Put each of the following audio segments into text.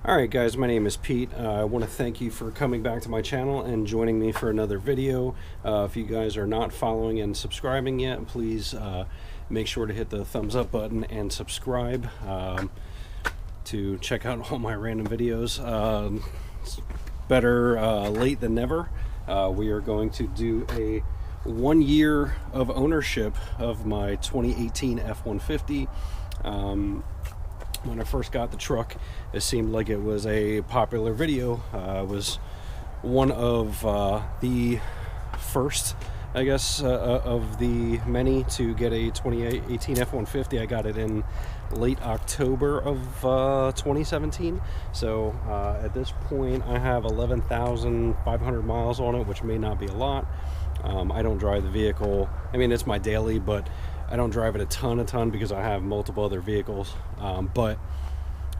Alright guys, my name is Pete. I want to thank you for coming back to my channel and joining me for another video. If you guys are not following and subscribing yet, please make sure to hit the thumbs up button and subscribe to check out all my random videos. It's better late than never. We are going to do a 1 year of ownership of my 2018 F-150. When I first got the truck, it seemed like it was a popular video. It was one of the first, I guess, of the many to get a 2018 F-150. I got it in late October of 2017. So at this point, I have 11,500 miles on it, which may not be a lot. I don't drive the vehicle. I mean, it's my daily, but I don't drive it a ton because I have multiple other vehicles, but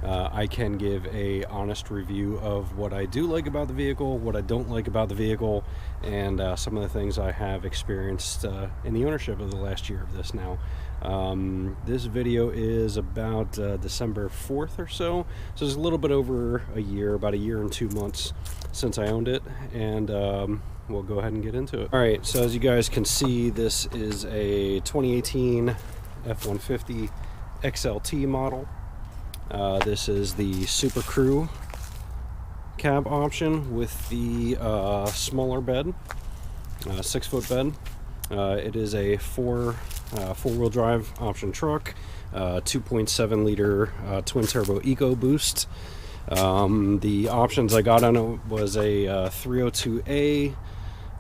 I can give a honest review of what I do like about the vehicle, what I don't like about the vehicle, and some of the things I have experienced in the ownership of the last year of this now. This video is about December 4th or so it's a little bit over a year, about a year and 2 months since I owned it, and we'll go ahead and get into it. Alright, so as you guys can see, this is a 2018 F-150 XLT model. This is the Super Crew cab option with the smaller bed, 6-foot bed. It is a four-wheel drive option truck, 2.7 liter twin turbo EcoBoost. The options I got on it was a 302A.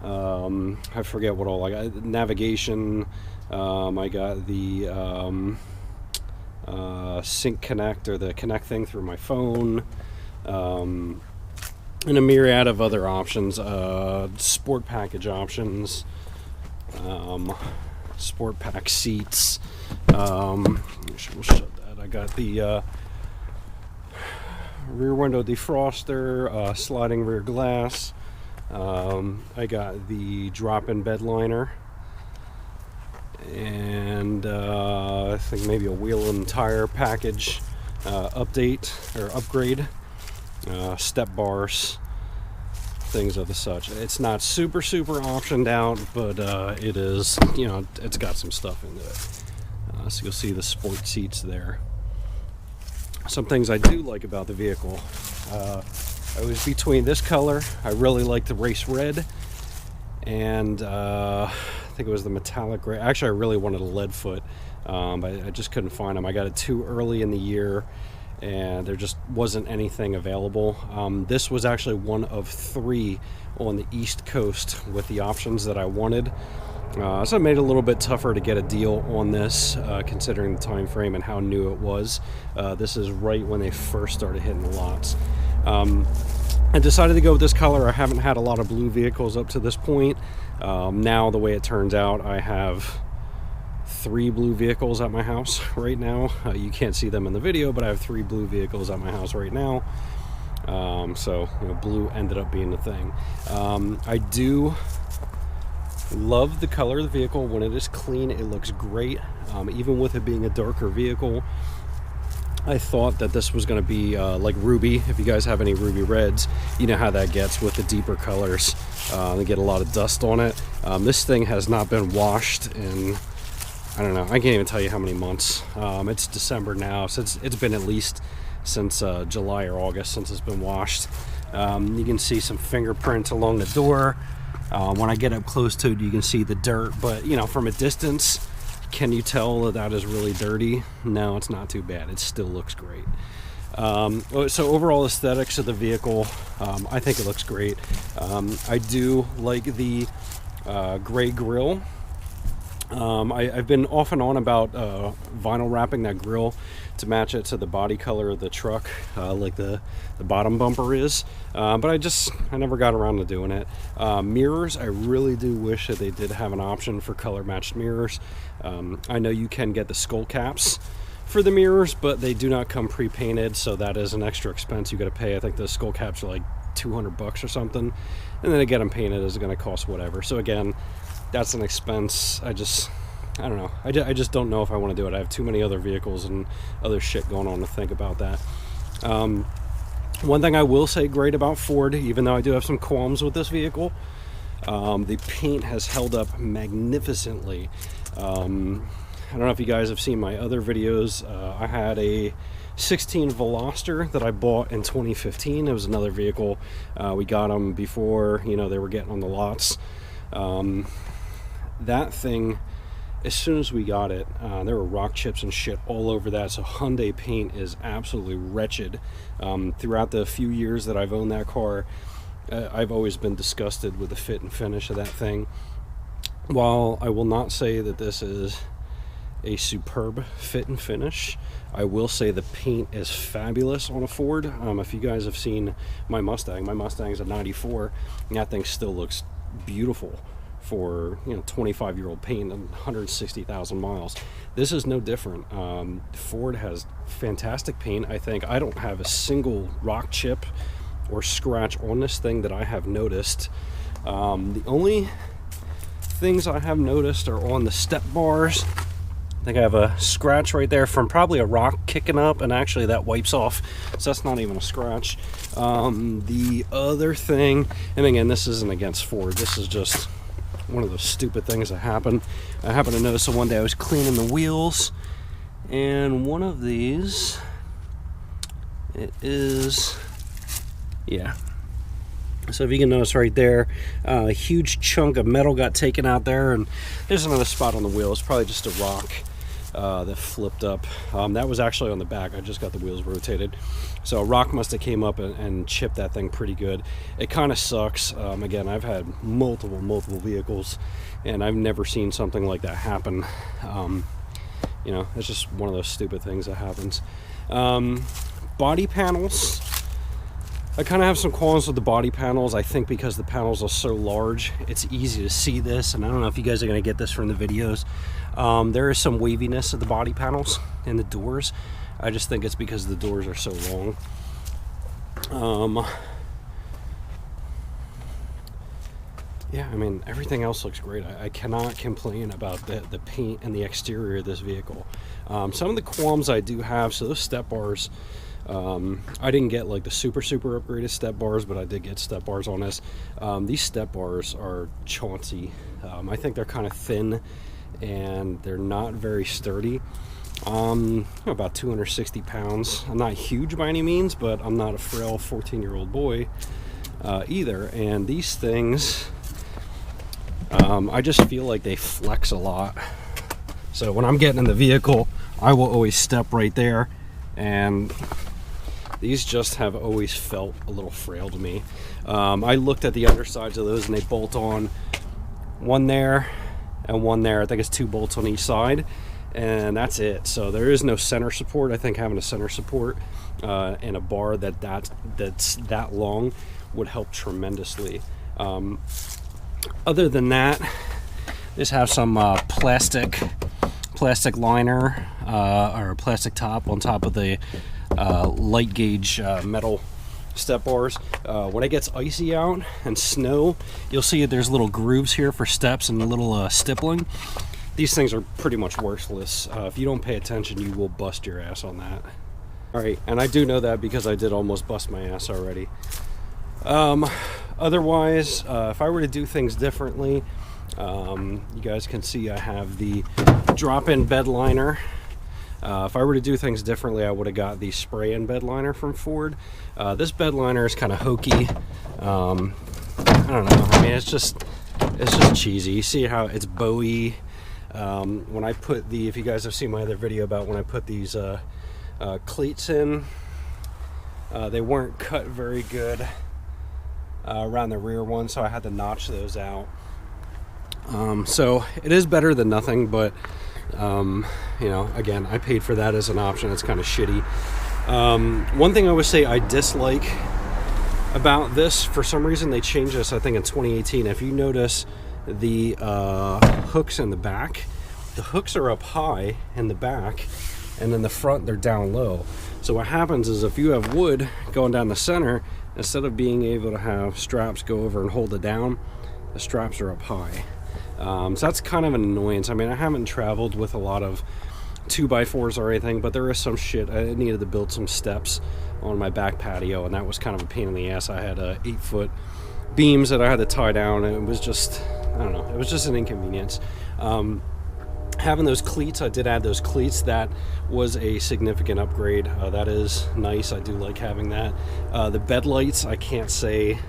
I forget what all I got. Navigation. I got the Sync Connect, or the Connect thing through my phone, and a myriad of other options. Sport package options. Sport pack seats. We'll shut that. I got the rear window defroster, sliding rear glass. I got the drop-in bed liner, and I think maybe a wheel and tire package update or upgrade, step bars, things of the such. It's not super optioned out, but it is, you know, it's got some stuff into it. So you'll see the sport seats there. Some things I do like about the vehicle. I was between this color. I really like the race red, and I think it was the metallic gray. Actually, I really wanted a lead foot, but I just couldn't find them. I got it too early in the year, and there just wasn't anything available. This was actually one of 3 on the East Coast with the options that I wanted. So it made it a little bit tougher to get a deal on this, considering the time frame and how new it was. This is right when they first started hitting the lots. I decided to go with this color. I haven't had a lot of blue vehicles up to this point. Now, the way it turns out, I have 3 blue vehicles at my house right now. You can't see them in the video, but I have 3 blue vehicles at my house right now. So, you know, blue ended up being the thing. I do love the color of the vehicle. When it is clean, it looks great. Even with it being a darker vehicle, I thought that this was going to be like ruby. If you guys have any ruby reds, you know how that gets with the deeper colors. They get a lot of dust on it. This thing has not been washed in, I don't know, I can't even tell you how many months. It's December now, so it's been at least since July or August since it's been washed. You can see some fingerprints along the door. When I get up close to it, you can see the dirt, but you know, from a distance, can you tell that that is really dirty? No, it's not too bad. It still looks great. So overall aesthetics of the vehicle, I think it looks great. I do like the gray grille. I've been off and on about vinyl wrapping that grille to match it to the body color of the truck, like the bottom bumper is, but I never got around to doing it. Mirrors, I really do wish that they did have an option for color matched mirrors. I know you can get the skull caps for the mirrors, but they do not come pre-painted, so that is an extra expense you got to pay. I think the skull caps are like $200 or something, and then to get them painted is going to cost whatever. So again, that's an expense. I don't know. I just don't know if I want to do it. I have too many other vehicles and other shit going on to think about that. One thing I will say great about Ford, even though I do have some qualms with this vehicle, the paint has held up magnificently. I don't know if you guys have seen my other videos. I had a 16 Veloster that I bought in 2015. It was another vehicle. We got them before, you know, they were getting on the lots. That thing, as soon as we got it, there were rock chips and shit all over that. So Hyundai paint is absolutely wretched. Throughout the few years that I've owned that car, I've always been disgusted with the fit and finish of that thing. While I will not say that this is a superb fit and finish, I will say the paint is fabulous on a Ford. If you guys have seen my Mustang's a 94, and that thing still looks beautiful for, you know, 25-year-old paint and 160,000 miles. This is no different. Ford has fantastic paint. I think I don't have a single rock chip or scratch on this thing that I have noticed. The only things I have noticed are on the step bars. I think I have a scratch right there from probably a rock kicking up, and actually that wipes off, so that's not even a scratch. The other thing, and again, this isn't against Ford, this is just one of those stupid things that happen. I happened to notice that one day I was cleaning the wheels, and one of these, it is, yeah. So if you can notice right there, a huge chunk of metal got taken out there, and there's another spot on the wheel. It's probably just a rock that flipped up. That was actually on the back. I just got the wheels rotated. So a rock must have came up and chipped that thing pretty good. It kind of sucks. Again, I've had multiple vehicles, and I've never seen something like that happen. You know, it's just one of those stupid things that happens. Body panels. I kind of have some qualms with the body panels. I think because the panels are so large, it's easy to see this, and I don't know if you guys are going to get this from the videos. There is some waviness of the body panels and the doors. I just think it's because the doors are so long. Yeah, I mean, everything else looks great. I cannot complain about the paint and the exterior of this vehicle. Some of the qualms I do have, so those step bars, I didn't get like the super upgraded step bars, but I did get step bars on this. These step bars are chauncey. I think they're kind of thin and they're not very sturdy. About 260 pounds. I'm not huge by any means, but I'm not a frail 14-year-old boy either. And these things, I just feel like they flex a lot. So when I'm getting in the vehicle, I will always step right there, and these just have always felt a little frail to me. I looked at the undersides of those, and they bolt on one there and one there. I think it's 2 bolts on each side, and that's it. So there is no center support. I think having a center support and a bar that's that long would help tremendously. Other than that, just have some plastic liner or a plastic top on top of the light gauge metal step bars. When it gets icy out and snow, you'll see that there's little grooves here for steps and a little stippling. These things are pretty much worthless. If you don't pay attention, you will bust your ass on that. Alright, and I do know that because I did almost bust my ass already. Otherwise, if I were to do things differently, you guys can see I have the drop-in bed liner. If I were to do things differently, I would have got the spray-in bed liner from Ford. This bed liner is kind of hokey. I don't know. I mean, it's just cheesy. You see how it's bowy. When I put if you guys have seen my other video about when I put these cleats in, they weren't cut very good around the rear one, so I had to notch those out. So it is better than nothing, but you know, again, I paid for that as an option. It's kind of shitty. One thing I would say I dislike about this, for some reason they changed this, I think in 2018. If you notice the hooks in the back, the hooks are up high in the back, and in the front they're down low. So what happens is if you have wood going down the center, instead of being able to have straps go over and hold it down, the straps are up high. So that's kind of an annoyance. I mean, I haven't traveled with a lot of 2x4s or anything, but there is some shit. I needed to build some steps on my back patio, and that was kind of a pain in the ass. I had 8-foot beams that I had to tie down, and it was just, I don't know, it was just an inconvenience. Having those cleats, I did add those cleats. That was a significant upgrade. That is nice. I do like having that. The bed lights, I can't say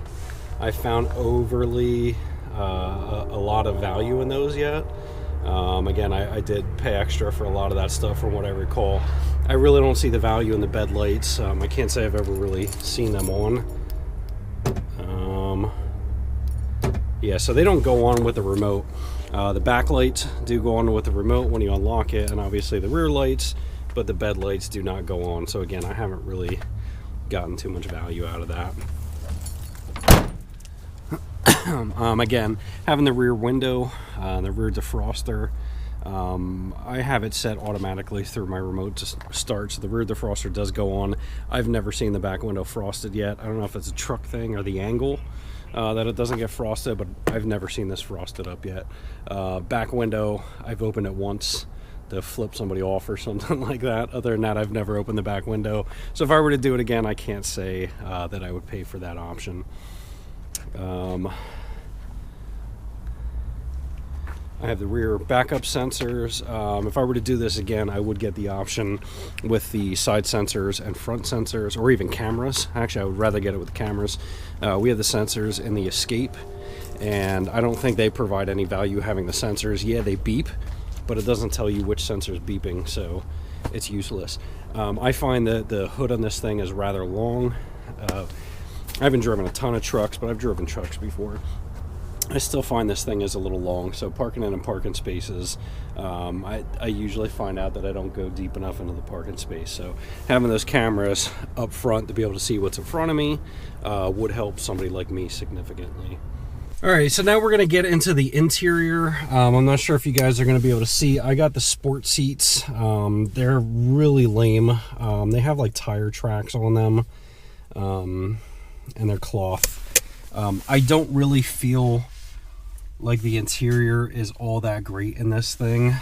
I found overly a lot of value in those yet. Again, I did pay extra for a lot of that stuff from what I recall. I really don't see the value in the bed lights. I can't say I've ever really seen them on. Yeah, so they don't go on with the remote. The back lights do go on with the remote when you unlock it, and obviously the rear lights, but the bed lights do not go on. So again, I haven't really gotten too much value out of that. Again, having the rear window, the rear defroster, I have it set automatically through my remote to start, so the rear defroster does go on. I've never seen the back window frosted yet. I don't know if it's a truck thing or the angle that it doesn't get frosted, but I've never seen this frosted up yet. Back window, I've opened it once to flip somebody off or something like that. Other than that, I've never opened the back window. So if I were to do it again, I can't say that I would pay for that option. I have the rear backup sensors. If I were to do this again, I would get the option with the side sensors and front sensors, or even cameras. Actually, I would rather get it with the cameras. We have the sensors in the Escape, and I don't think they provide any value having the sensors. Yeah, they beep, but it doesn't tell you which sensor is beeping, so it's useless. I find that the hood on this thing is rather long. I haven't driven a ton of trucks, but I've driven trucks before. I still find this thing is a little long, so parking in parking spaces, I usually find out that I don't go deep enough into the parking space. So having those cameras up front to be able to see what's in front of me would help somebody like me significantly. All right, so now we're going to get into the interior. I'm not sure if you guys are going to be able to see. I got the sport seats. They're really lame. They have like tire tracks on them, and they're cloth. I don't really feel like the interior is all that great in this thing.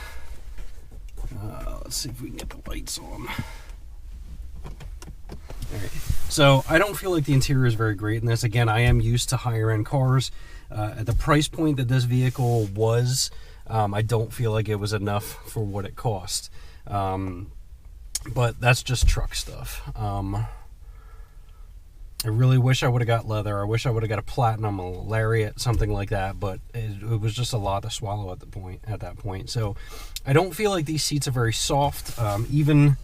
Let's see if we can get the lights on. All right. So I don't feel like the interior is very great in this. Again, I am used to higher end cars. At the price point that this vehicle was, I don't feel like it was enough for what it cost. But that's just truck stuff. I really wish I would have got leather. I wish I would have got a platinum, a lariat, something like that, but it was just a lot to swallow at that point. So I don't feel like these seats are very soft. Even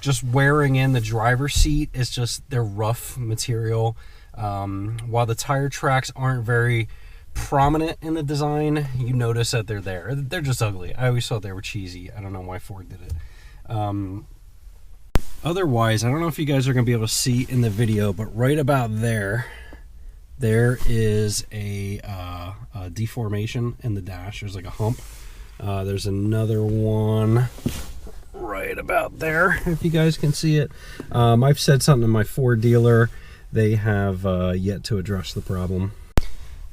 just wearing in the driver's seat, it's just, they're rough material. While the tire tracks aren't very prominent in the design, you notice that they're there. They're just ugly. I always thought they were cheesy. I don't know why Ford did it. Otherwise, I don't know if you guys are going to be able to see in the video, but right about there is a deformation in the dash. There's like a hump. There's another one right about there, if you guys can see it. I've said something to my Ford dealer. They have yet to address the problem.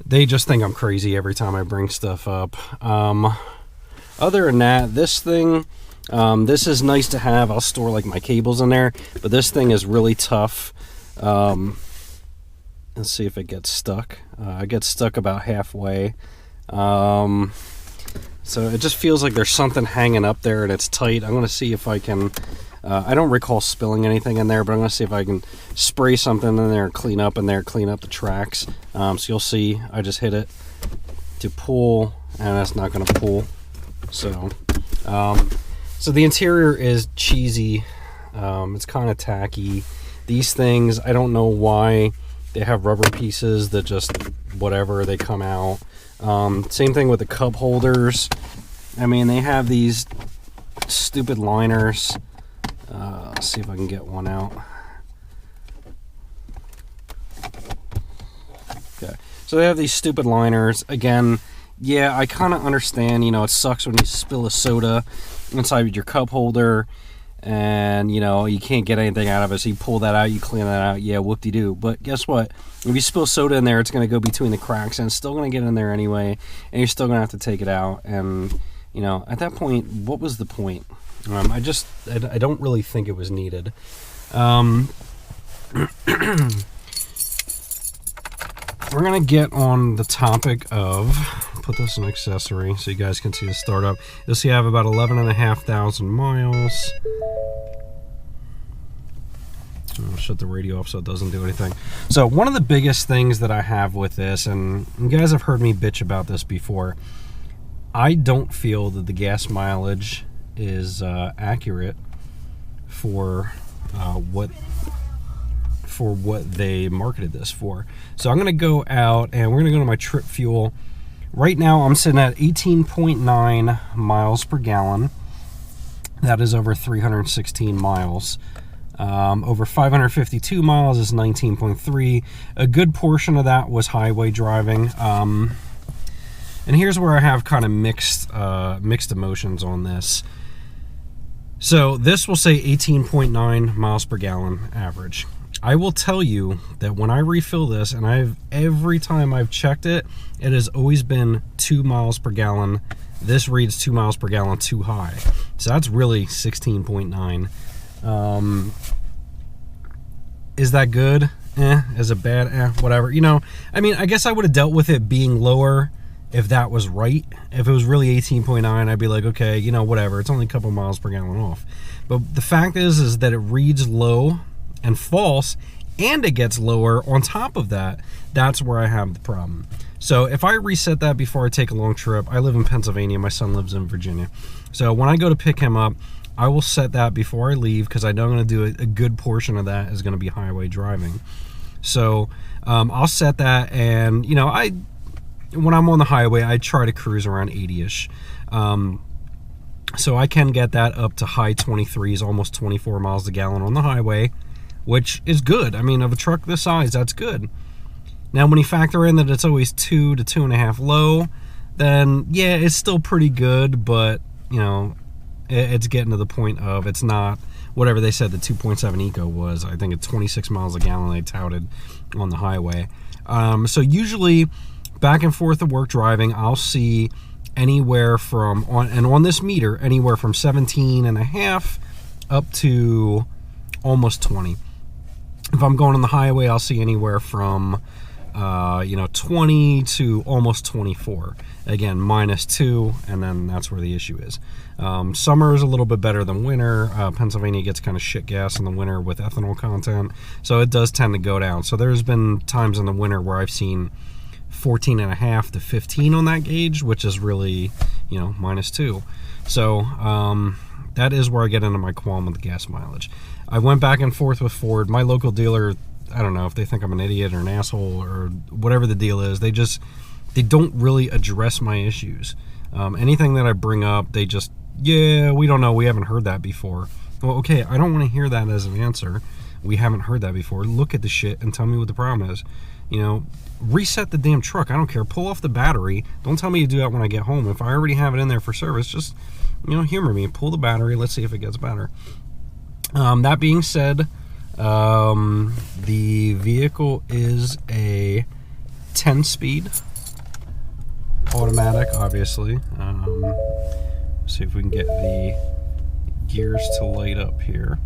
They just think I'm crazy every time I bring stuff up. Other than that, this thing... this is nice to have. I'll store like my cables in there, but this thing is really tough. Let's see if it gets stuck. It gets stuck about halfway. So it just feels like there's something hanging up there and it's tight. I'm going to see if I can, I don't recall spilling anything in there, but I'm going to see if I can spray something in there and clean up in there, clean up the tracks. So you'll see I just hit it to pull, and that's not going to pull. So the interior is cheesy. It's kind of tacky. These things, I don't know why they have rubber pieces that just whatever, they come out. Same thing with the cup holders. I mean, they have these stupid liners. Let's see if I can get one out. Okay, so they have these stupid liners. Again, yeah, I kind of understand, you know, it sucks when you spill a soda inside your cup holder and, you know, you can't get anything out of it, so you pull that out, you clean that out, yeah, whoop-de-doo. But guess what? If you spill soda in there, it's going to go between the cracks, and it's still going to get in there anyway, and you're still going to have to take it out. And, you know, at that point, what was the point? I don't really think it was needed. We're gonna get on the topic of, put this in accessory so you guys can see the startup. You'll see I have about 11,500 miles. I'll shut the radio off so it doesn't do anything. So one of the biggest things that I have with this, and you guys have heard me bitch about this before, I don't feel that the gas mileage is accurate for what they marketed this for. So I'm going to go out and we're going to go to my trip fuel. Right now I'm sitting at 18.9 miles per gallon. That is over 316 miles. Over 552 miles is 19.3. A good portion of that was highway driving. And here's where I have kind of mixed emotions on this. So this will say 18.9 miles per gallon average. I will tell you that when I refill this, and every time I've checked it, it has always been 2 miles per gallon. This reads 2 miles per gallon too high. So that's really 16.9. Is that good? Is it bad? Whatever. You know, I mean, I guess I would have dealt with it being lower if that was right. If it was really 18.9, I'd be like, okay, you know, whatever. It's only a couple miles per gallon off. But the fact is that it reads low and false, and it gets lower on top of that. That's where I have the problem. So if I reset that before I take a long trip, I live in Pennsylvania, my son lives in Virginia. So when I go to pick him up, I will set that before I leave, because I know I'm going to do a good portion of that is going to be highway driving. So I'll set that, and you know, when I'm on the highway, I try to cruise around 80-ish. So I can get that up to high 23s, almost 24 miles a gallon on the highway, which is good. I mean, of a truck this size, that's good. Now, when you factor in that it's always 2 to 2.5 low, then yeah, it's still pretty good, but you know, it's getting to the point of it's not whatever they said the 2.7 Eco was. I think it's 26 miles a gallon they touted on the highway. So usually back and forth to work driving, I'll see anywhere from, on this meter, anywhere from 17.5 up to almost 20. If I'm going on the highway, I'll see anywhere from 20 to almost 24. Again, -2, and then that's where the issue is. Summer is a little bit better than winter. Pennsylvania gets kind of shit gas in the winter with ethanol content, so it does tend to go down. So there's been times in the winter where I've seen 14.5 to 15 on that gauge, which is really, you know, -2. So that is where I get into my qualm with the gas mileage. I went back and forth with Ford. My local dealer, I don't know if they think I'm an idiot or an asshole or whatever the deal is. They don't really address my issues. Anything that I bring up, they just, yeah, we don't know. We haven't heard that before. Well, okay, I don't want to hear that as an answer. We haven't heard that before. Look at the shit and tell me what the problem is. You know, reset the damn truck. I don't care. Pull off the battery. Don't tell me to do that when I get home. If I already have it in there for service, just, you know, humor me. Pull the battery. Let's see if it gets better. That being said, the vehicle is a 10-speed automatic, obviously. See if we can get the gears to light up here.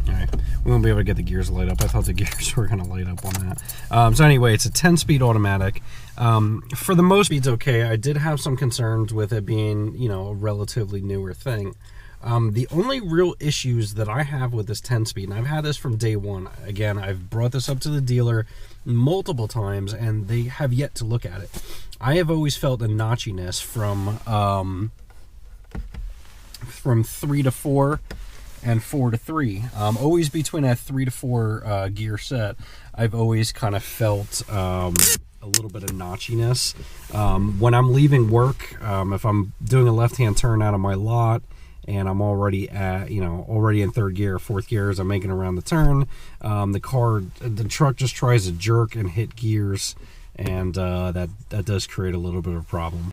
Alright, we won't be able to get the gears to light up. I thought the gears were going to light up on that. So anyway, it's a 10-speed automatic. For the most speeds, okay. I did have some concerns with it being, you know, a relatively newer thing. The only real issues that I have with this 10-speed, and I've had this from day one, again, I've brought this up to the dealer multiple times, and they have yet to look at it. I have always felt a notchiness from 3 to 4 and 4 to 3. Always between a 3 to 4 gear set, I've always kind of felt a little bit of notchiness. When I'm leaving work, if I'm doing a left-hand turn out of my lot, and I'm already at, already in third gear, fourth gear as I'm making around the turn, the truck just tries to jerk and hit gears, and that does create a little bit of a problem.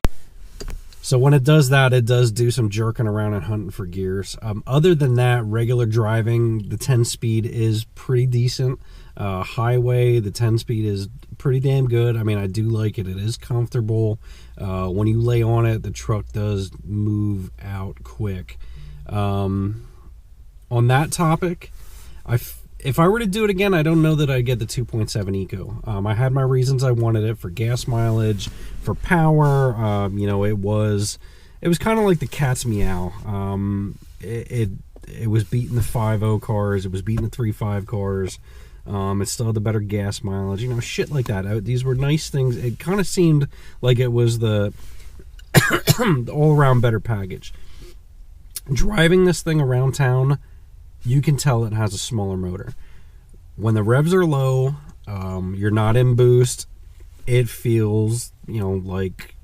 So when it does that, it does do some jerking around and hunting for gears. Other than that, regular driving, the 10-speed is pretty decent. Highway, the 10-speed is pretty damn good. I mean, I do like it. It is comfortable. When you lay on it, the truck does move out quick. On that topic, if I were to do it again, I don't know that I'd get the 2.7 Eco. I had my reasons I wanted it for gas mileage, for power. You know, it was kind of like the cat's meow. It was beating the 5.0 cars. It was beating the 3.5 cars. It still had the better gas mileage. You know, shit like that. These were nice things. It kind of seemed like it was the all-around better package. Driving this thing around town, you can tell it has a smaller motor. When the revs are low, you're not in boost, it feels, you know, like,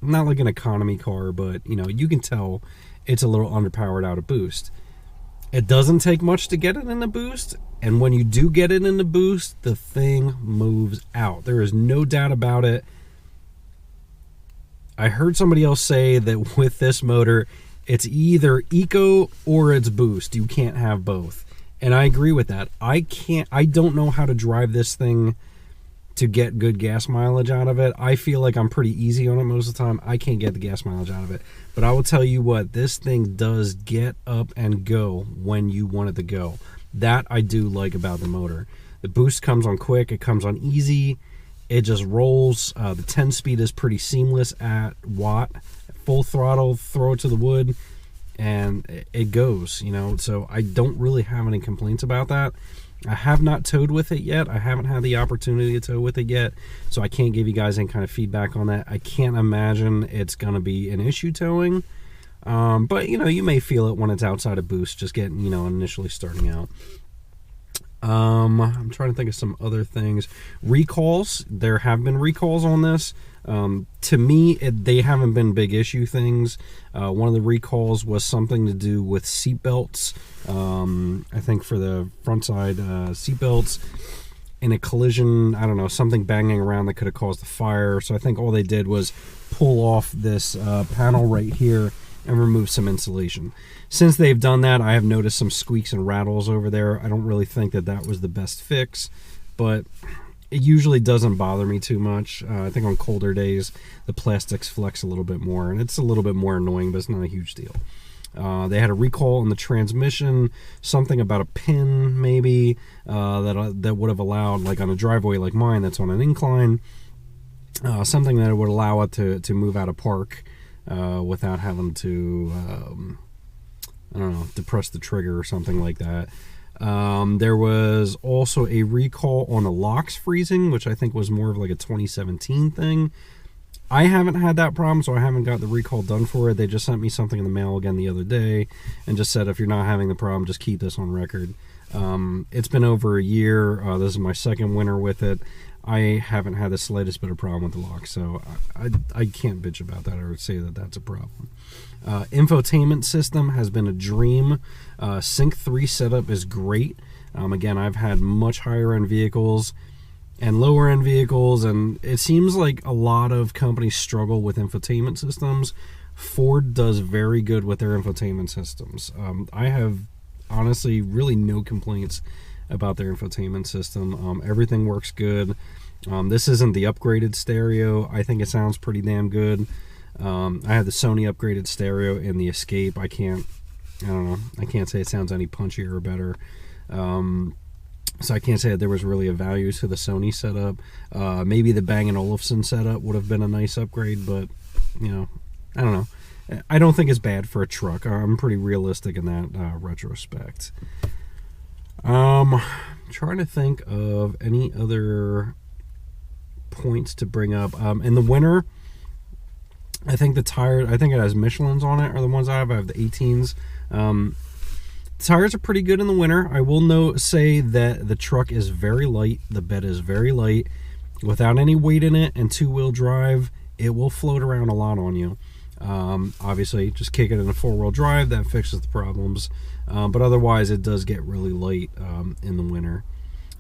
not like an economy car, but, you know, you can tell it's a little underpowered out of boost. It doesn't take much to get it in the boost, and when you do get it in the boost, the thing moves out. There is no doubt about it. I heard somebody else say that with this motor, it's either eco or it's boost. You can't have both. And I agree with that. I don't know how to drive this thing to get good gas mileage out of it. I feel like I'm pretty easy on it most of the time. I can't get the gas mileage out of it. But I will tell you what, this thing does get up and go when you want it to go. That I do like about the motor. The boost comes on quick. It comes on easy. It just rolls. The 10-speed is pretty seamless at watt. Full throttle, throw it to the wood, and it goes, you know. So I don't really have any complaints about that. I have not towed with it yet. I haven't had the opportunity to tow with it yet, so I can't give you guys any kind of feedback on that. I can't imagine it's going to be an issue towing, but, you know, you may feel it when it's outside of boost, just getting, you know, initially starting out. I'm trying to think of some other things. Recalls. There have been recalls on this. To me, they haven't been big issue things. One of the recalls was something to do with seat belts. I think for the front side seat belts, in a collision, I don't know, something banging around that could have caused the fire. So I think all they did was pull off this panel right here and remove some insulation. Since they've done that, I have noticed some squeaks and rattles over there. I don't really think that that was the best fix, but it usually doesn't bother me too much. I think on colder days, the plastics flex a little bit more, and it's a little bit more annoying, but it's not a huge deal. They had a recall on the transmission, something about a pin maybe that would have allowed, like on a driveway like mine that's on an incline, something that would allow it to move out of park without having to, I don't know, depress the trigger or something like that. There was also a recall on the locks freezing, which I think was more of like a 2017 thing. I haven't had that problem, so I haven't got the recall done for it. They just sent me something in the mail again the other day and just said, if you're not having the problem, just keep this on record. It's been over a year. This is my second winter with it. I haven't had the slightest bit of problem with the lock, so I can't bitch about that or say that that's a problem. Infotainment system has been a dream. Sync 3 setup is great. Again, I've had much higher end vehicles and lower end vehicles, and it seems like a lot of companies struggle with infotainment systems. Ford does very good with their infotainment systems. I have honestly really no complaints about their infotainment system. Everything works good. This isn't the upgraded stereo. I think it sounds pretty damn good. I have the Sony upgraded stereo in the Escape. I don't know. I can't say it sounds any punchier or better. So I can't say that there was really a value to the Sony setup. Maybe the Bang & Olufsen setup would have been a nice upgrade, but, you know, I don't know. I don't think it's bad for a truck. I'm pretty realistic in that retrospect. Trying to think of any other points to bring up. In the winter, I think the tire, I think it has Michelin's on it, are the ones I have. I have the 18s. Tires are pretty good in the winter. I will say that the truck is very light. The bed is very light. Without any weight in it and two-wheel drive, it will float around a lot on you. Obviously, just kick it in a four-wheel drive. That fixes the problems. But otherwise, it does get really light in the winter.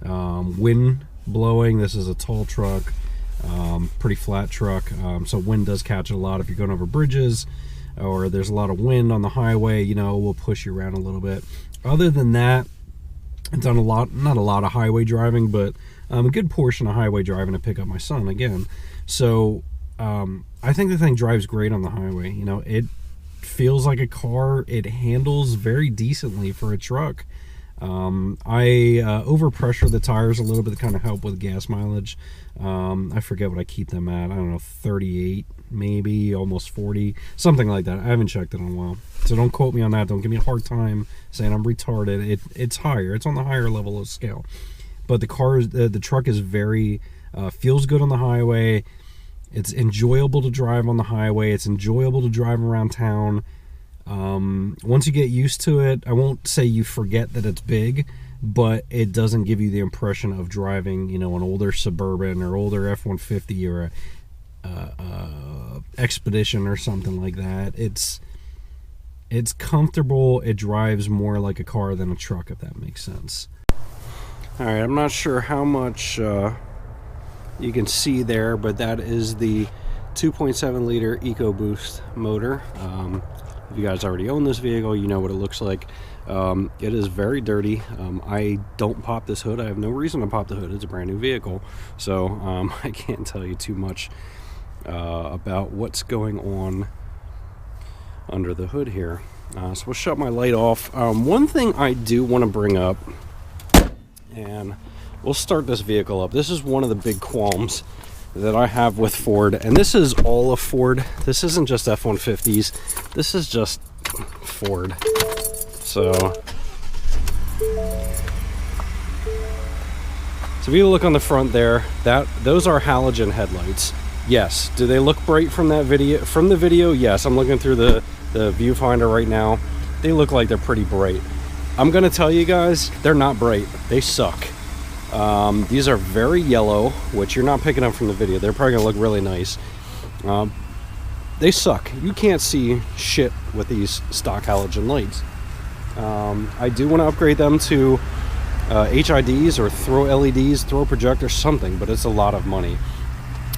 Wind blowing. This is a tall truck. Pretty flat truck. So wind does catch it a lot if you're going over bridges, or there's a lot of wind on the highway, you know, will push you around a little bit. Other than that, I've done not a lot of highway driving, but a good portion of highway driving to pick up my son again. So I think the thing drives great on the highway. You know, it feels like a car. It handles very decently for a truck. I overpressure the tires a little bit to kind of help with gas mileage. I forget what I keep them at. I don't know, 38 maybe, almost 40, something like that. I haven't checked it in a while, so don't quote me on that. Don't give me a hard time saying I'm retarded. It's higher. It's on the higher level of scale. But the truck is very feels good on the highway. It's enjoyable to drive on the highway. It's enjoyable to drive around town. Once you get used to it, I won't say you forget that it's big, but it doesn't give you the impression of driving, you know, an older Suburban or older F-150 or a Expedition or something like that. It's comfortable. It drives more like a car than a truck, if that makes sense. All right, I'm not sure how much you can see there, but that is the 2.7 liter EcoBoost motor. If you guys already own this vehicle, you know what it looks like. It is very dirty. I don't pop this hood. I have no reason to pop the hood. It's a brand new vehicle, so I can't tell you too much about what's going on under the hood here. So we'll shut my light off. One thing I do want to bring up, and we'll start this vehicle up. This is one of the big qualms that I have with Ford, and this is all of Ford. This isn't just F-150s. This is just Ford. So if you look on the front there, those are halogen headlights. Yes. Do they look bright from that video? From the video, yes. I'm looking through the viewfinder right now. They look like they're pretty bright. I'm gonna tell you guys, they're not bright. They suck. These are very yellow, which you're not picking up from the video. They're probably gonna look really nice. They suck. You can't see shit with these stock halogen lights. I do want to upgrade them to HIDs or throw LEDs, throw projectors, something, but it's a lot of money.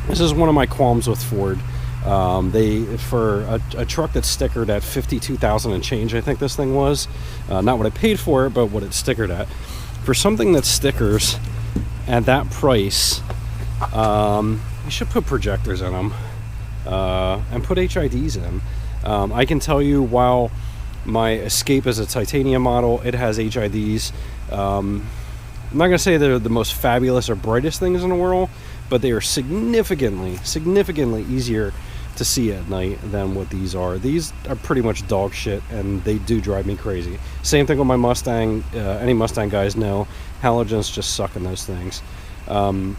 This is one of my qualms with Ford. For a truck that's stickered at $52,000 and change, I think this thing was, not what I paid for it, but what it's stickered at. For something that stickers at that price, you should put projectors in them and put HIDs in. I can tell you, while my Escape is a titanium model, it has HIDs. I'm not going to say they're the most fabulous or brightest things in the world, but they are significantly easier to see at night than what these are. These are pretty much dog shit, and they do drive me crazy. Same thing with my Mustang. Any Mustang guys know halogens just suck in those things. And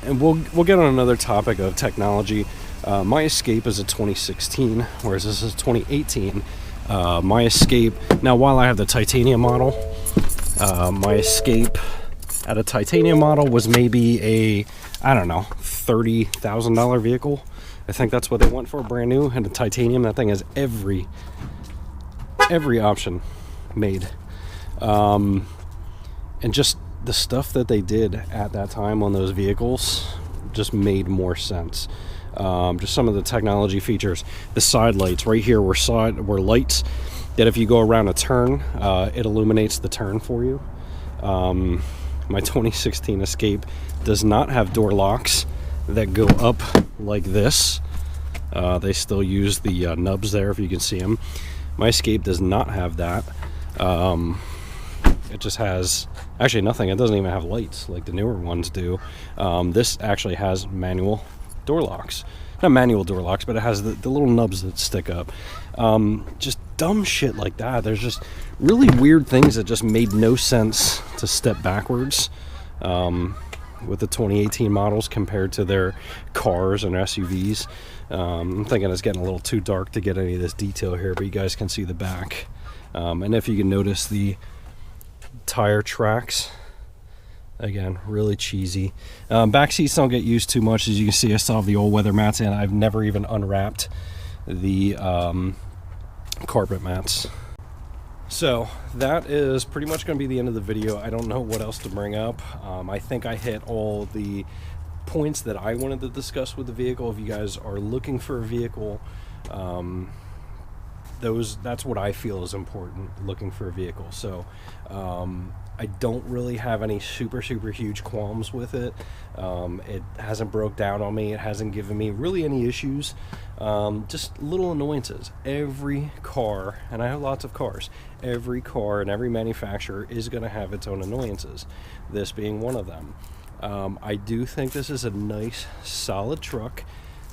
we'll get on another topic of technology. My Escape is a 2016, whereas this is 2018. My Escape, now while I have the titanium model, my Escape at a titanium model was maybe a, I don't know, $30,000 vehicle. I think that's what they want for a brand new. And the titanium, that thing has every option made. And just the stuff that they did at that time on those vehicles just made more sense. Just some of the technology features. The side lights right here were lights that if you go around a turn, it illuminates the turn for you. My 2016 Escape does not have door locks that go up like this. They still use the nubs there, if you can see them. My Escape does not have that. It just has actually nothing. It doesn't even have lights like the newer ones do. This actually has manual door locks. Not manual door locks, but it has the little nubs that stick up. Just dumb shit like that. There's just really weird things that just made no sense to step backwards with the 2018 models compared to their cars and SUVs. I'm thinking it's getting a little too dark to get any of this detail here, but you guys can see the back. And if you can notice the tire tracks, again, really cheesy. Back seats don't get used too much. As you can see, I still have the old weather mats in. I've never even unwrapped the carpet mats. So that is pretty much going to be the end of the video. I don't know what else to bring up. I think I hit all the points that I wanted to discuss with the vehicle. If you guys are looking for a vehicle, that's what I feel is important looking for a vehicle. So I don't really have any super huge qualms with it. It hasn't broke down on me. It hasn't given me really any issues. Just little annoyances. Every car, and I have lots of cars, every car and every manufacturer is going to have its own annoyances, this being one of them. I do think this is a nice solid truck.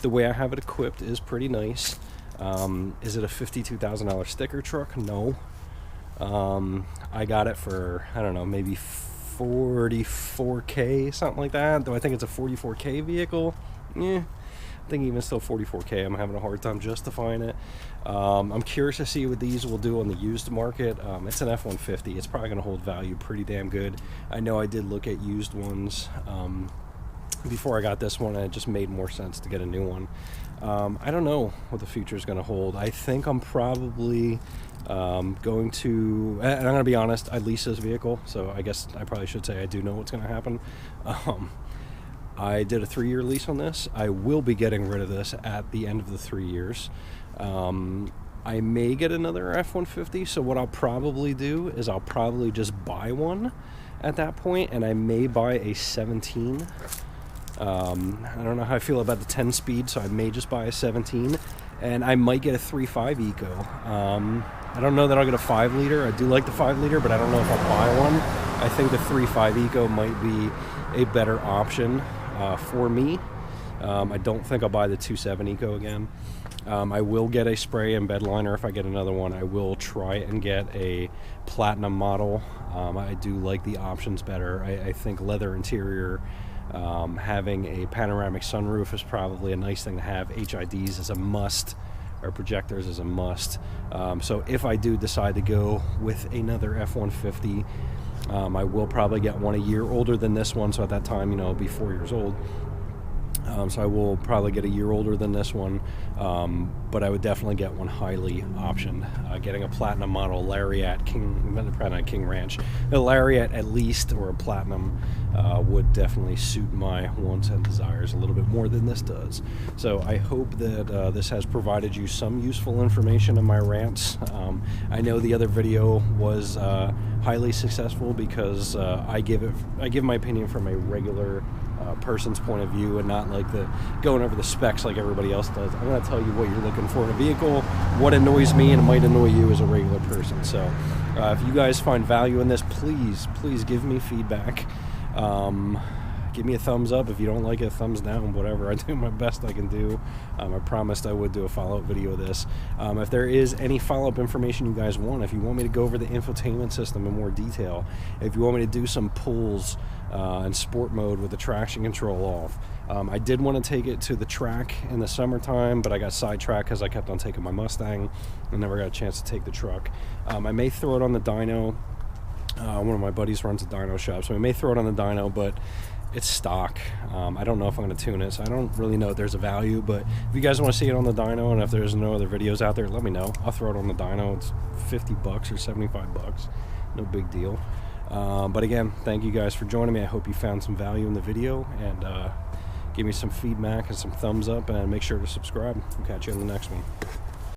The way I have it equipped is pretty nice. Is it a $52,000 sticker truck? No. I got it for, I don't know, maybe $44K, something like that. Though I think it's a $44K vehicle. I think even still $44K, I'm having a hard time justifying it. I'm curious to see what these will do on the used market. It's an F-150. It's probably going to hold value pretty damn good. I know I did look at used ones before I got this one, and it just made more sense to get a new one. I don't know what the future is going to hold. I think I'm probably going to, and I'm going to be honest, I lease this vehicle, so I guess I probably should say I do know what's going to happen. I did a 3-year lease on this. I will be getting rid of this at the end of the 3 years. I may get another F-150, so what I'll probably do is I'll probably just buy one at that point, and I may buy a 17. I don't know how I feel about the 10 speed, so I may just buy a 17, and I might get a 3.5 Eco. I don't know that I'll get a 5 liter. I do like the 5 liter, but I don't know if I'll buy one. I think the 3.5 Eco might be a better option for me. I don't think I'll buy the 2.7 Eco again. I will get a spray and bed liner if I get another one. I will try and get a platinum model. I do like the options better. I think leather interior, having a panoramic sunroof is probably a nice thing to have. HIDs is a must, or projectors is a must. So if I do decide to go with another F-150, I will probably get one a year older than this one, so at that time, it'll be 4 years old. So I will probably get a year older than this one, but I would definitely get one highly optioned. Getting a platinum model Lariat King Ranch, a Lariat at least, or a platinum would definitely suit my wants and desires a little bit more than this does. So I hope that this has provided you some useful information in my rants. I know the other video was highly successful because I give my opinion from a regular person's point of view, and not like going over the specs like everybody else does. I'm going to tell you what you're looking for in a vehicle, what annoys me, and it might annoy you as a regular person. So if you guys find value in this, please give me feedback. Give me a thumbs up. If you don't like it, thumbs down, whatever. I do my best I can do. I promised I would do a follow-up video of this. If there is any follow-up information you guys want, if you want me to go over the infotainment system in more detail, if you want me to do some pulls in sport mode with the traction control off. I did want to take it to the track in the summertime, but I got sidetracked because I kept on taking my Mustang and never got a chance to take the truck. I may throw it on the dyno. One of my buddies runs a dyno shop, so I may throw it on the dyno, but it's stock. I don't know if I'm going to tune it, so I don't really know if there's a value, but if you guys want to see it on the dyno, and if there's no other videos out there, let me know. I'll throw it on the dyno. It's $50 or $75. No big deal. But again, thank you guys for joining me. I hope you found some value in the video, and give me some feedback and some thumbs up, and make sure to subscribe. We'll catch you in the next one.